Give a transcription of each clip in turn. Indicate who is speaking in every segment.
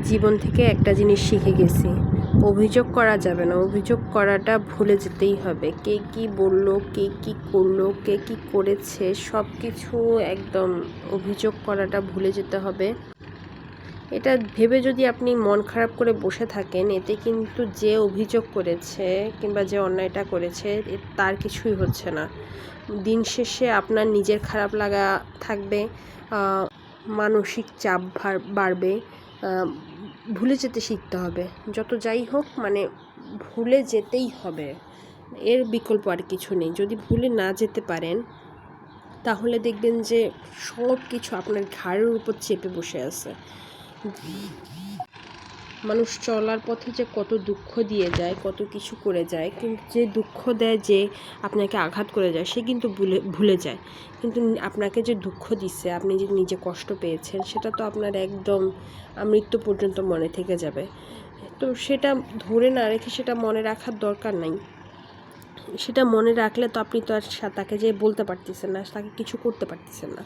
Speaker 1: জীবন থেকে একটা জিনিস শিখে গেছি, অভিযোগ করা যাবে না। অভিযোগ করাটা ভুলে যেতেই হবে। কে কি বললো, কে কি করলো, কে কি করেছে, সব কিছু একদম অভিযোগ করাটা ভুলে যেতে হবে। এটা ভেবে যদি আপনি মন খারাপ করে বসে থাকেন, এতে কিন্তু যে অভিযোগ করেছে কিংবা যে অন্যায়টা করেছে তার কিছুই হচ্ছে না। দিন শেষে আপনার নিজের খারাপ লাগা থাকবে, মানসিক চাপ বাড়বে। ভুলে যেতে শিখতে হবে। যত যাই হোক, মানে ভুলে যেতেই হবে, এর বিকল্প আর কিছু নেই। যদি ভুলে না যেতে পারেন তাহলে দেখবেন যে সব কিছু আপনার ঘাড়ের উপর চেপে বসে আছে। মানুষ চলার পথে যে কত দুঃখ দিয়ে যায়, কত কিছু করে যায়, কিন্তু যে দুঃখ দেয়, যে আপনাকে আঘাত করে যায়, সে কিন্তু ভুলে যায়। কিন্তু আপনাকে যে দুঃখ দিচ্ছে, আপনি যে নিজে কষ্ট পেয়েছেন, সেটা তো আপনার একদম মৃত্যু পর্যন্ত মনে থেকে যাবে। তো সেটা ধরে না রেখে সেটা মনে রাখার দরকার নাই। সেটা মনে রাখলে তো আপনি তো আর তাকে যে বলতে পারতেছেন না, তাকে কিছু করতে পারতেছেন না।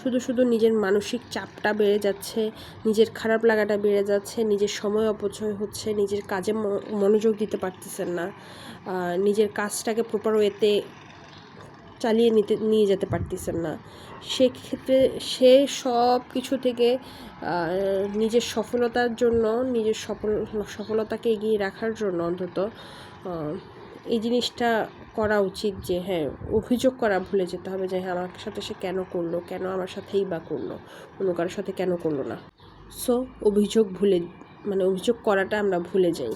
Speaker 1: শুধু শুধু নিজের মানসিক চাপটা বেড়ে যাচ্ছে, নিজের খারাপ লাগাটা বেড়ে যাচ্ছে, নিজের সময় অপচয় হচ্ছে, নিজের কাজে মনোযোগ দিতে পারতেছেন না, নিজের কাজটাকে প্রপার ওয়েতে চালিয়ে নিয়ে যেতে পারতেছেন না। সেক্ষেত্রে সে সব কিছু থেকে নিজের সফলতার জন্য, নিজের সফলতাকে এগিয়ে রাখার জন্য অন্তত এই জিনিসটা করা উচিত যে হ্যাঁ, অভিযোগ করা ভুলে যেতে হবে যে হ্যাঁ, আমার সাথে সে কেন করলো, কেন আমার সাথেই বা করলো, অন্য কারোর সাথে কেন করলো না। সো অভিযোগ করাটা আমরা ভুলে যাই।